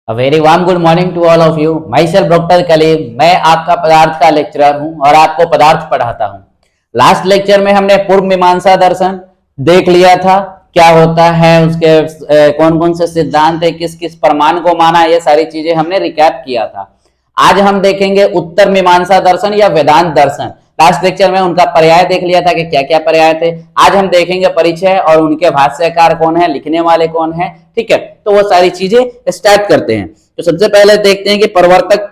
A very warm good morning to all of you. Myself Dr. Kaleem, मैं आपका पदार्थ का लेक्चरर हूं और आपको पदार्थ पढ़ाता हूं। लास्ट लेक्चर में हमने पूर्व मीमांसा दर्शन देख लिया था, क्या होता है, उसके कौन कौन से सिद्धांत है, किस किस प्रमाण को माना, ये सारी चीजें हमने रिकैप किया था। आज हम देखेंगे उत्तर मीमांसा दर्शन या वेदांत दर्शन। लास्ट लेक्चर में उनका पर्याय देख लिया था कि क्या क्या पर्याय थे। आज हम देखेंगे परिचय और उनके भाष्यकार कौन है, लिखने वाले कौन है। ठीक है, तो वो सारी चीजें स्टार्ट करते हैं। तो सबसे पहले देखते हैं कि प्रवर्तक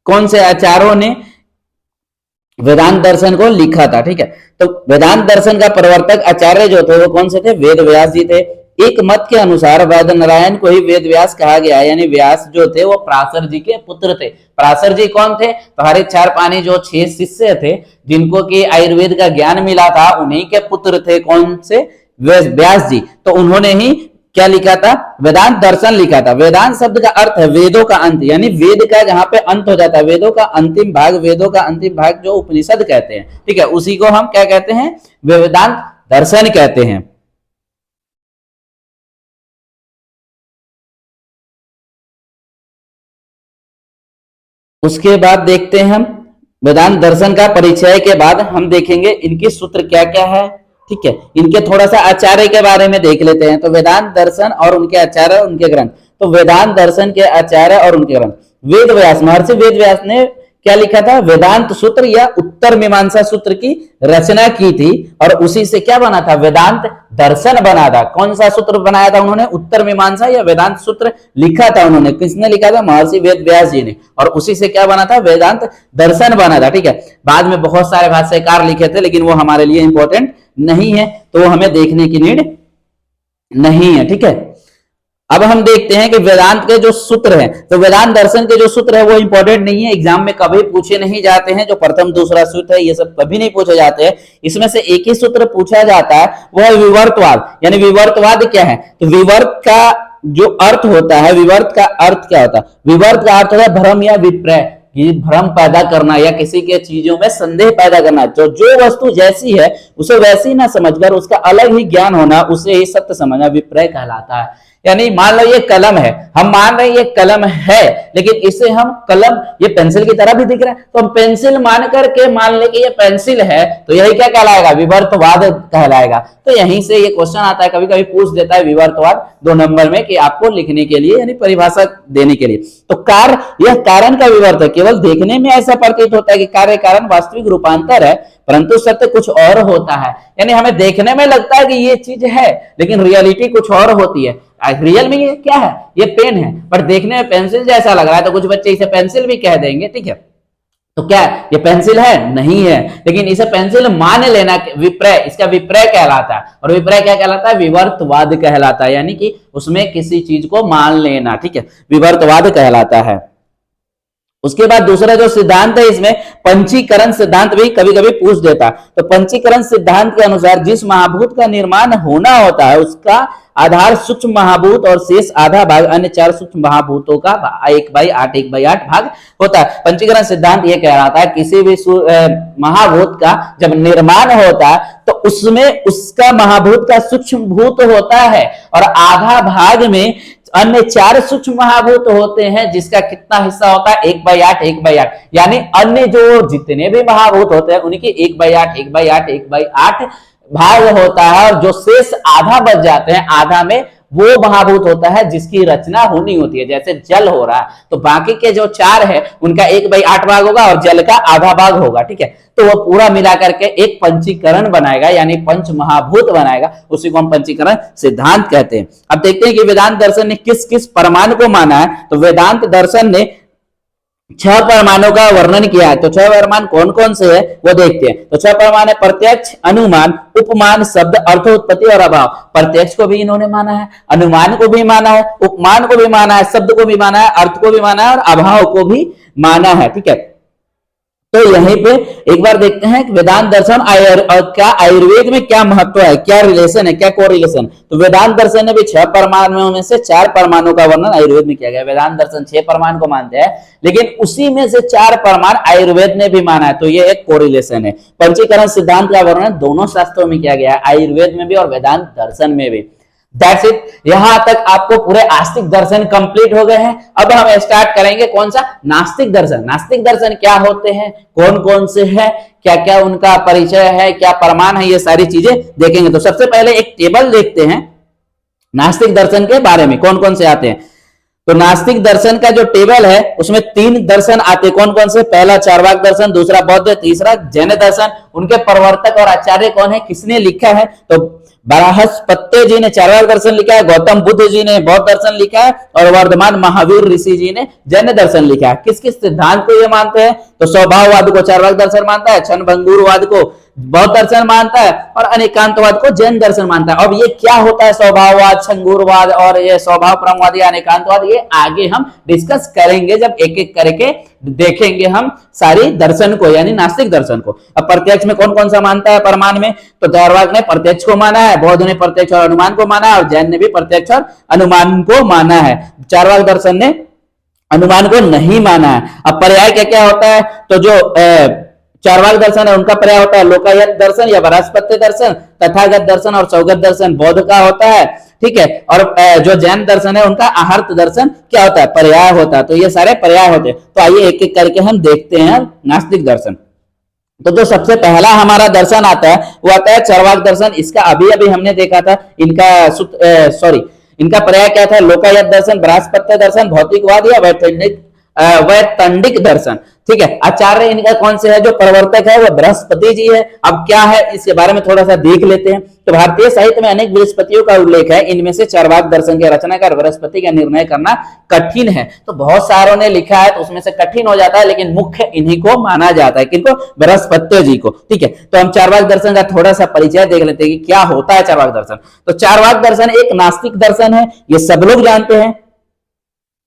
कौन से आचार्यों ने वेदांत दर्शन को लिखा था। ठीक है, तो वेदांत दर्शन का प्रवर्तक आचार्य जो थे वो कौन से थे? वेद व्यास जी थे। एक मत के अनुसार वेद नारायण को ही वेद व्यास कहा गया है, यानी व्यास जो थे वो पराशर जी के पुत्र थे। पराशर जी कौन थे? तो हरिचारपाणी जो 6 शिष्य थे जिनको कि आयुर्वेद का ज्ञान मिला था, उन्हीं के पुत्र थे। कौन से? व्यास जी। तो उन्होंने ही क्या लिखा था? वेदांत दर्शन लिखा था। वेदांत शब्द का अर्थ है वेदों का अंत, यानी वेद का जहां पे अंत हो जाता है, वेदों का अंतिम भाग, वेदों का अंतिम भाग जो उपनिषद कहते हैं। ठीक है, उसी को हम क्या कहते हैं? वेदांत दर्शन कहते हैं। उसके बाद देखते हैं हम वेदांत दर्शन का परिचय के बाद हम देखेंगे इनके सूत्र क्या क्या है। ठीक है, इनके थोड़ा सा आचार्य के बारे में देख लेते हैं। तो वेदांत दर्शन और उनके आचार्य, उनके ग्रंथ। तो वेदांत दर्शन के आचार्य और उनके ग्रंथ, वेद व्यास, महर्षि वेद व्यास ने क्या लिखा था? वेदांत सूत्र या उत्तर मीमांसा सूत्र की रचना की थी और उसी से क्या बना था? वेदांत दर्शन बना था। कौन सा सूत्र बनाया था उन्होंने? उत्तर मीमांसा या वेदांत सूत्र लिखा था उन्होंने। किसने लिखा था? महर्षि वेद व्यास जी ने। और उसी से क्या बना था? वेदांत दर्शन बना था। ठीक है, बाद में बहुत सारे भाष्यकार लिखे थे लेकिन वो हमारे लिए इंपॉर्टेंट नहीं है, तो वो हमें देखने की नीड नहीं है। ठीक है, अब हम देखते हैं कि वेदांत के जो सूत्र हैं, तो वेदांत दर्शन के जो सूत्र है वो इंपॉर्टेंट नहीं है, एग्जाम में कभी पूछे नहीं जाते हैं। जो प्रथम दूसरा सूत्र है ये सब कभी नहीं पूछे जाते हैं। इसमें से एक ही सूत्र पूछा जाता है, वो है विवर्तवाद। यानी विवर्तवाद क्या है? तो विवर्त का जो अर्थ होता है, विवर्त का अर्थ क्या होता है? विवर्त का अर्थ होता है भ्रम या विपर्य, भ्रम पैदा करना या किसी के चीजों में संदेह पैदा करना। जो वस्तु जैसी है उसे वैसी ना समझकर उसका अलग ही ज्ञान होना, उसे ही सत्य समझना विपर्य कहलाता है। यानी मान लो ये कलम है, हम मान रहे हैं ये कलम है, लेकिन इसे हम कलम, ये पेंसिल की तरह भी दिख रहा है, तो हम पेंसिल मान करके मान ले कि ये पेंसिल है, तो यही क्या कहलाएगा? विवर्तवाद कहलाएगा। तो यहीं से ये क्वेश्चन आता है, कभी कभी पूछ देता है विवर्तवाद 2 नंबर में कि आपको लिखने के लिए, यानी परिभाषा देने के लिए। तो कार्य, यह कारण का विवर्त है। केवल देखने में ऐसा प्रतीत होता है कि कार्य कारण वास्तविक रूपांतर है, परंतु सत्य कुछ और होता है। यानी हमें देखने में लगता है कि ये चीज है, लेकिन रियलिटी कुछ और होती है। रियल में ये क्या है? ये पेन है, पर देखने में पेंसिल जैसा लग रहा है, तो कुछ बच्चे इसे पेंसिल भी कह देंगे। ठीक है, तो क्या ये पेंसिल है? नहीं है, लेकिन इसे पेंसिल मान लेना विपर्य, इसका विपर्य कहलाता है। और विपर्य क्या कहलाता है? विवर्तवाद कहलाता है, यानी कि उसमें किसी चीज को मान लेना। ठीक है, विवर्तवाद कहलाता है। उसके बाद दूसरा जो सिद्धांत है, इसमें पंचीकरण सिद्धांत भी कभी कभी पूछ देता। तो पंचीकरण सिद्धांत के अनुसार जिस महाभूत का निर्माण होना होता है उसका आधार सूक्ष्म महाभूत और शेष आधा भाग अन्य 4 सूक्ष्म महाभूतों का 1/8 भाग होता है। पंचीकरण सिद्धांत ये कह रहा था किसी भी महाभूत का जब निर्माण होता है तो उसमें उसका महाभूत का सूक्ष्म भूत होता है और आधा भाग में अन्य 4 सूक्ष्म महाभूत होते हैं, जिसका कितना हिस्सा होता है? 1/8 यानी अन्य जो जितने भी महाभूत होते हैं उनकी 1/8 भाग होता है। और जो शेष आधा बच जाते हैं, आधा में वो महाभूत होता है जिसकी रचना होनी होती है। जैसे जल हो रहा है तो बाकी के जो 4 है उनका 1/8 भाग होगा और जल का आधा भाग होगा। ठीक है, तो वो पूरा मिला करके एक पंचीकरण बनाएगा, यानी पंच महाभूत बनाएगा। उसी को हम पंचीकरण सिद्धांत कहते हैं। अब देखते हैं कि वेदांत दर्शन ने किस किस परमाणु को माना है। तो वेदांत दर्शन ने 6 परमाणु का वर्णन किया है। तो 6 परमाणु कौन कौन से है वो देखते हैं। तो 6 परमाणु है प्रत्यक्ष, अनुमान, उपमान, शब्द, अर्थ, उत्पत्ति और अभाव। प्रत्यक्ष को भी इन्होंने माना है, अनुमान को भी माना है, उपमान को भी माना है, शब्द को भी माना है, अर्थ को भी माना है और अभाव को भी माना है। ठीक है, तो यहीं पे एक बार देखते हैं कि वेदांत दर्शन क्या आयुर्वेद में क्या महत्व है, क्या रिलेशन है, क्या कोरिलेशन। तो वेदांत दर्शन ने भी 6 परमाणुओं में से 4 परमाणु का वर्णन आयुर्वेद में किया गया। वेदांत दर्शन 6 परमाणु को मानते हैं, लेकिन उसी में से 4 परमाणु आयुर्वेद ने भी माना है। तो ये एक कोरिलेशन है। पंचीकरण सिद्धांत का वर्णन दोनों शास्त्रों में किया गया है, आयुर्वेद में भी और वेदांत दर्शन में भी। That's it. यहां तक आपको पूरे आस्तिक दर्शन कंप्लीट हो गए हैं। अब हम स्टार्ट करेंगे कौन सा, नास्तिक दर्शन। नास्तिक दर्शन क्या होते हैं, कौन कौन से हैं, क्या क्या उनका परिचय है, क्या प्रमाण है, ये सारी चीजें देखेंगे। तो सबसे पहले एक टेबल देखते हैं नास्तिक दर्शन के बारे में, कौन कौन से आते हैं। तो नास्तिक दर्शन का जो टेबल है उसमें 3 दर्शन आते, कौन कौन से, पहला चार्वाक दर्शन, दूसरा बौद्ध, तीसरा जैन दर्शन। उनके प्रवर्तक और आचार्य कौन है, किसने लिखा है, तो बृहस्पति जी ने चार्वाक दर्शन लिखा है, गौतम बुद्ध जी ने बौद्ध दर्शन लिखा है और वर्धमान महावीर ऋषि जी ने जैन दर्शन लिखा है। किस किस सिद्धांत को ये मानते हैं, तो स्वभाववाद को चार्वाक दर्शन मानता है, क्षणभंगुरवाद को बौद्ध दर्शन मानता है और अनेकांतवाद को जैन दर्शन मानता है। अब ये क्या होता है स्वभाववाद, छंगूरवाद और ये स्वभाव परमवाद या अनेकांतवाद, ये आगे हम डिस्कस करेंगे जब एक एक करके देखेंगे हम सारी दर्शन को, यानी नास्तिक दर्शन को। अब प्रत्यक्ष में कौन कौन सा मानता है प्रमाण में, तो चार्वाक ने प्रत्यक्ष को माना है, बौद्ध ने प्रत्यक्ष और अनुमान को माना है और जैन ने भी प्रत्यक्ष और अनुमान को माना है। चार्वाक दर्शन ने अनुमान को नहीं माना है। अब पर्याय क्या क्या होता है, तो जो चार्वाक दर्शन है उनका पर्याय होता है लोकायत दर्शन या बृहस्पति दर्शन, तथागत दर्शन और सौगत दर्शन बौद्ध का होता है, ठीक है। और जो जैन दर्शन है उनका आहर्त दर्शन क्या होता है, पर्याय होता है। तो ये सारे पर्याय होते हैं। तो आइए एक एक करके हम देखते हैं नास्तिक दर्शन। तो जो सबसे पहला हमारा दर्शन आता है वो आता है चार्वाक दर्शन। इसका अभी अभी हमने देखा था, इनका पर्याय क्या था, लोकायत दर्शन, बृहस्पति दर्शन, भौतिकवाद या वैतंडिक दर्शन, ठीक है। आचार्य इनका कौन से है, जो प्रवर्तक है वो बृहस्पति जी है। अब क्या है इसके बारे में थोड़ा सा देख लेते हैं। तो भारतीय साहित्य में अनेक बृहस्पतियों का उल्लेख है, इनमें से चार्वाक दर्शन के रचनाकार बृहस्पति का निर्णय करना कठिन है। तो बहुत सारों ने लिखा है तो उसमें से कठिन हो जाता है, लेकिन मुख्य इन्हीं को माना जाता है, किनको, बृहस्पति जी को, ठीक है। तो हम चार्वाक दर्शन का थोड़ा सा परिचय देख लेते हैं कि क्या होता है चार्वाक दर्शन। तो चार्वाक दर्शन एक नास्तिक दर्शन है, ये सब लोग जानते हैं,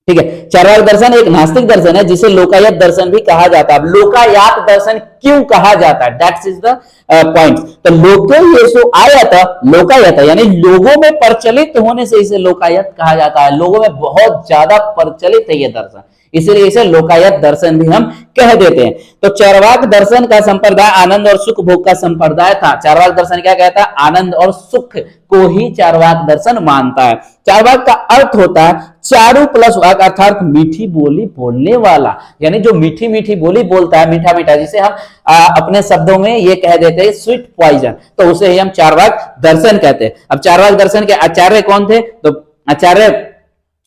ठीक है। चार्वाक दर्शन एक नास्तिक दर्शन है जिसे लोकायत दर्शन भी कहा जाता है। अब लोकायत दर्शन क्यों कहा जाता है, दैट्स इज द पॉइंट। तो लोके ये सो आयत, लोकायत यानी लोगों में प्रचलित होने से इसे लोकायत कहा जाता है। लोगों में बहुत ज्यादा प्रचलित है ये दर्शन, इसलिए इसे लोकायत दर्शन भी हम कह देते हैं। तो चार्वाक दर्शन का संप्रदाय आनंद और सुख भोग का संप्रदाय था। चार्वाक दर्शन क्या कहता है, आनंद और सुख को ही चार्वाक दर्शन मानता है। चार्वाक का अर्थ होता है चारु प्लस वाक, अर्थात मीठी बोली बोलने वाला, यानी जो मीठी मीठी बोली बोलता है, मीठा मीठा, जिसे हम अपने शब्दों में ये कह देते हैं स्वीट पॉइजन, तो उसे ही हम चार्वाक दर्शन कहते हैं। अब चार्वाक दर्शन के आचार्य कौन थे, तो आचार्य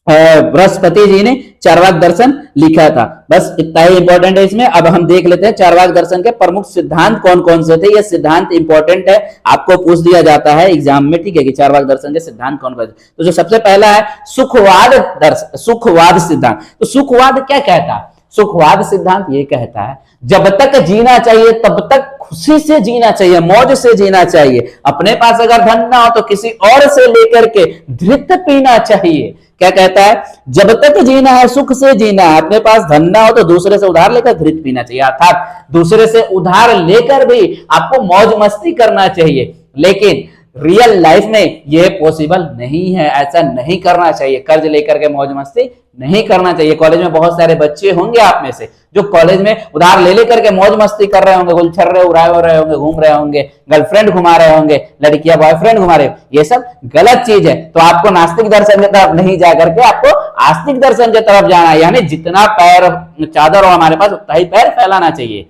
बृहस्पति जी ने चार्वाक दर्शन लिखा था। बस इतना ही इंपॉर्टेंट है इसमें। अब हम देख लेते हैं चार्वाक दर्शन के प्रमुख सिद्धांत कौन कौन से थे। ये सिद्धांत इंपॉर्टेंट है, आपको पूछ दिया जाता है एग्जाम में, ठीक है, कि चार्वाक दर्शन के सिद्धांत कौन कौन से। तो जो सबसे पहला है सुखवाद सिद्धांत। तो सुखवाद क्या कहता है, सुखवाद सिद्धांत ये कहता है जब तक जीना चाहिए तब तक खुशी से जीना चाहिए, मौज से जीना चाहिए। अपने पास अगर धन ना हो तो किसी और से लेकर के धृत पीना चाहिए। क्या कहता है, जब तक जीना है सुख से जीना है, अपने पास धन ना हो तो दूसरे से उधार लेकर धृत पीना चाहिए, अर्थात दूसरे से उधार लेकर भी आपको मौज मस्ती करना चाहिए। लेकिन रियल लाइफ में यह पॉसिबल नहीं है, ऐसा नहीं करना चाहिए। कर्ज लेकर के मौज मस्ती नहीं करना चाहिए। कॉलेज में बहुत सारे बच्चे होंगे आप में से जो कॉलेज में उधार ले लेकर के मौज मस्ती कर रहे होंगे, गुलछर्रे उड़ाए रहे होंगे, घूम रहे होंगे, गर्लफ्रेंड घुमा रहे होंगे, लड़कियां बॉयफ्रेंड घुमा रहे होंगे। ये सब गलत चीज है। तो आपको नास्तिक दर्शन की तरफ नहीं जाकर के आपको आस्तिक दर्शन की तरफ जाना है, यानी जितना पैर चादर हो हमारे पास उतना ही पैर फैलाना चाहिए,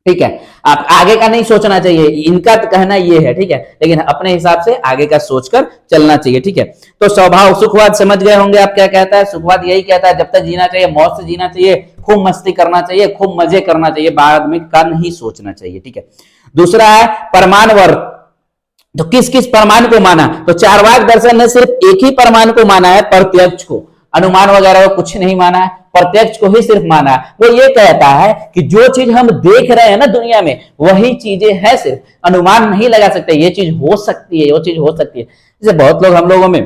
ठीक है। आप आगे का नहीं सोचना चाहिए, इनका कहना ये है, ठीक है, लेकिन अपने हिसाब से आगे का सोचकर चलना चाहिए, ठीक है। तो स्वभाव सुखवाद समझ गए होंगे आप क्या कहता है। सुखवाद यही कहता है जब तक जीना चाहिए मौज से जीना चाहिए, खूब मस्ती करना चाहिए, खूब मजे करना चाहिए, बाद में का नहीं सोचना चाहिए, ठीक है। दूसरा है प्रमाणवर्ग। तो किस किस प्रमाण को माना, तो चार्वाक दर्शन ने सिर्फ एक ही प्रमाण को माना है, प्रत्यक्ष को। अनुमान वगैरह को कुछ नहीं माना है, प्रत्यक्ष को ही सिर्फ माना है। वो ये कहता है कि जो चीज हम देख रहे हैं ना दुनिया में वही चीजें हैं, सिर्फ अनुमान नहीं लगा सकते। ये चीज हो सकती है, वो चीज हो सकती है। जैसे बहुत लोग हम लोगों में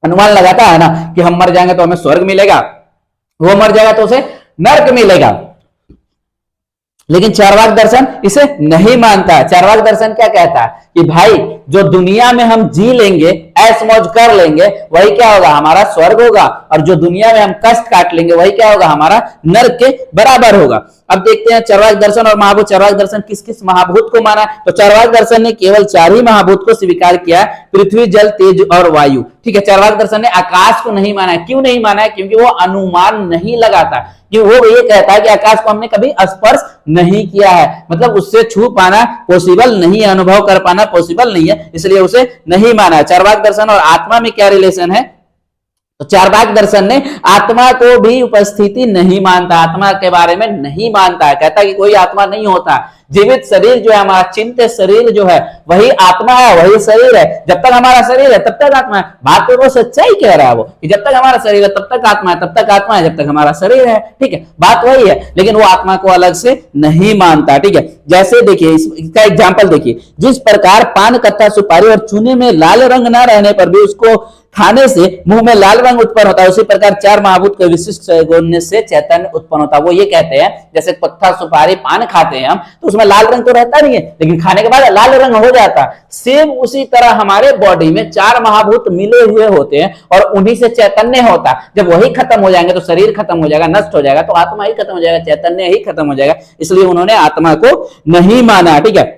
अनुमान लगाता है ना कि हम मर जाएंगे तो हमें स्वर्ग मिलेगा, वो मर जाएगा तो उसे नर्क मिलेगा, लेकिन चार्वाक दर्शन इसे नहीं मानता है। चार्वाक दर्शन क्या कहता है कि भाई जो दुनिया में हम जी लेंगे ऐश मौज कर लेंगे वही क्या होगा, हमारा स्वर्ग होगा, और जो दुनिया में हम कष्ट काट लेंगे वही क्या होगा, हमारा नरक के बराबर होगा। अब देखते हैं चार्वाक दर्शन और महाभूत। चार्वाक दर्शन किस किस महाभूत को माना, तो चार्वाक दर्शन ने केवल 4 ही महाभूत को स्वीकार किया, पृथ्वी, जल, तेज और वायु। ठीक है, चार्वाक दर्शन ने आकाश को नहीं माना है। क्यों नहीं माना है, क्योंकि वो अनुमान नहीं लगाता, कि वो ये कहता है कि आकाश को हमने कभी स्पर्श नहीं किया है, मतलब उससे छू पाना पॉसिबल नहीं है, अनुभव कर पाना पॉसिबल नहीं है, इसलिए उसे नहीं माना है। चार्वाक दर्शन और आत्मा में क्या रिलेशन है, तो चार्वाक दर्शन ने आत्मा को भी उपस्थिति नहीं मानता, आत्मा के बारे में नहीं मानता है, कहता है कि कोई आत्मा नहीं होता, जीवित शरीर जो है हमारा, चिंतित शरीर जो है वही आत्मा है, वही शरीर है, जब तक हमारा शरीर है तब तक आत्मा है। बात तो वो सच्चाई कह रहा है वो, कि जब तक हमारा शरीर है तब तक आत्मा है, तब तक आत्मा है जब तक हमारा शरीर है। ठीक है, बात वही है, लेकिन वो आत्मा को अलग से नहीं मानता। ठीक है, जैसे देखिए इसका एग्जाम्पल देखिए, जिस प्रकार पान, कत्था, सुपारी और चूने में लाल रंग न रहने पर भी उसको खाने से मुंह में लाल रंग उत्पन्न होता है, उसी प्रकार 4 महाभूत के विशिष्ट सहगुण से चैतन्य उत्पन्न होता है। वो ये कहते हैं जैसे पत्ता, सुपारी, पान खाते हैं हम, तो उसमें लाल रंग तो रहता नहीं है, लेकिन खाने के बाद लाल रंग हो जाता है। सेम उसी तरह हमारे बॉडी में 4 महाभूत मिले हुए होते हैं और उन्हीं से चैतन्य होता है। जब वही खत्म हो जाएंगे तो शरीर खत्म हो जाएगा, नष्ट हो जाएगा, तो आत्मा ही खत्म हो जाएगा, चैतन्य ही खत्म हो जाएगा, इसलिए उन्होंने आत्मा को नहीं माना। ठीक है,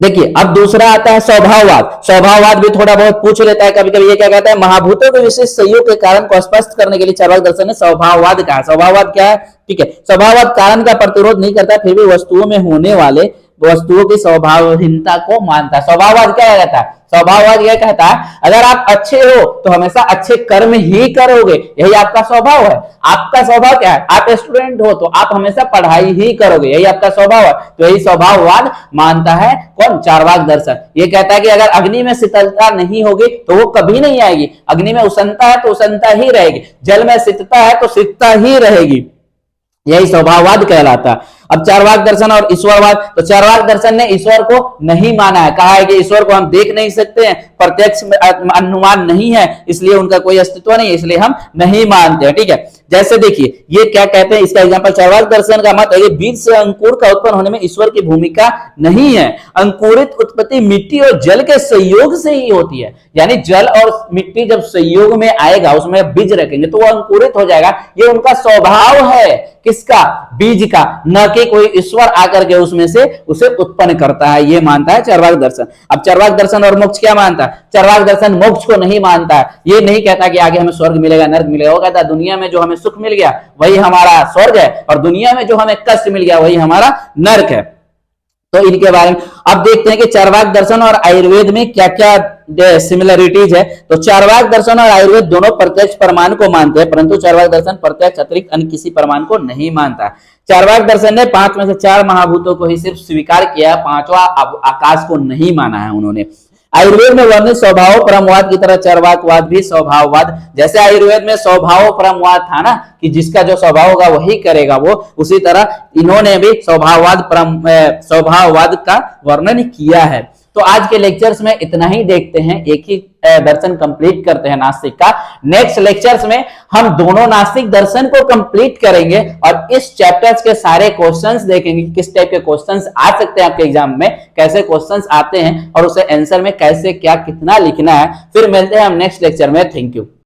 देखिए अब दूसरा आता है स्वभाववाद। स्वभाववाद भी थोड़ा बहुत पूछ लेता है कभी कभी, ये क्या कहता है, महाभूतों के विशेष संयोग के कारण को स्पष्ट करने के लिए चार्वाक दर्शन ने स्वभाववाद कहा। स्वभाववाद क्या है, ठीक है, स्वभाववाद कारण का प्रतिरोध नहीं करता, फिर भी वस्तुओं में होने वाले वस्तुओं की स्वभावहीनता को मानता है। स्वभाववाद क्या कहता है, स्वभाववाद यह कहता है अगर आप अच्छे हो तो हमेशा अच्छे कर्म ही करोगे, यही आपका स्वभाव है। आपका स्वभाव क्या है, आप स्टूडेंट हो तो आप हमेशा पढ़ाई ही करोगे, यही आपका स्वभाव है, तो यही स्वभाववाद मानता है कौन, चार्वाक दर्शन। ये कहता है कि अगर अग्नि में शीतलता नहीं होगी तो वो कभी नहीं आएगी, अग्नि में उष्णता है तो उष्णता ही रहेगी, जल में शीतलता है तो शीतलता ही रहेगी, यही स्वभाववाद कहलाता है। अब चार्वाक दर्शन और ईश्वरवाद, तो चार्वाक दर्शन ने ईश्वर को नहीं माना है, कहा है कि ईश्वर को हम देख नहीं सकते हैं, प्रत्यक्ष अनुमान नहीं है, इसलिए उनका कोई अस्तित्व नहीं है, इसलिए हम नहीं मानते हैं। ठीक है, जैसे देखिए ये क्या कहते हैं, इसका एग्जांपल, चार्वाक दर्शन का मत है कि बीज से अंकुर का उत्पन्न होने में ईश्वर की भूमिका नहीं है, अंकुरित उत्पत्ति मिट्टी और जल के संयोग से ही होती है, यानी जल और मिट्टी जब संयोग में आएगा, उसमें बीज रखेंगे तो वो अंकुरित हो जाएगा, ये उनका स्वभाव है, किसका, बीज का, न कि कोई ईश्वर आकर के उसमें से उसे उत्पन्न करता है, ये मानता है चार्वाक दर्शन। अब चार्वाक दर्शन और मोक्ष क्या मानता है, चार्वाक दर्शन मोक्ष को नहीं मानता है, ये नहीं कहता कि आगे हमें स्वर्ग मिलेगा, नर्क मिलेगा, वो कहता है दुनिया में जो हमें सुख मिल गया वही हमारा स्वर्ग है, और दुनिया में जो हमें कष्ट मिल गया वही हमारा नर्क है। तो इनके बारे में अब देखते हैं कि चार्वाक दर्शन और आयुर्वेद में क्या क्या सिमिलरिटीज है। तो चार्वाक दर्शन और आयुर्वेद दोनों प्रत्यक्ष प्रमाण को मानते हैं, परंतु चार्वाक दर्शन प्रत्यक्ष अतिरिक्त अन्य किसी प्रमाण को नहीं मानता। चार्वाक दर्शन ने 5 में से 4 महाभूतों को ही सिर्फ स्वीकार किया, 5वां आकाश को नहीं माना है उन्होंने। आयुर्वेद में वर्णित स्वभाव परमवाद की तरह चार्वाकवाद भी स्वभाववाद, जैसे आयुर्वेद में स्वभाव परमवाद था ना, कि जिसका जो स्वभाव होगा वही करेगा वो, उसी तरह इन्होंने भी स्वभाववाद का वर्णन किया है। तो आज के लेक्चर्स में इतना ही देखते हैं, एक ही दर्शन कंप्लीट करते हैं नास्तिक का। नेक्स्ट लेक्चर्स में हम दोनों नास्तिक दर्शन को कंप्लीट करेंगे और इस चैप्टर्स के सारे क्वेश्चंस देखेंगे, किस टाइप के क्वेश्चंस आ सकते हैं आपके एग्जाम में, कैसे क्वेश्चंस आते हैं और उसे आंसर में कैसे क्या कितना लिखना है। फिर मिलते हैं हम नेक्स्ट लेक्चर में। Thank you.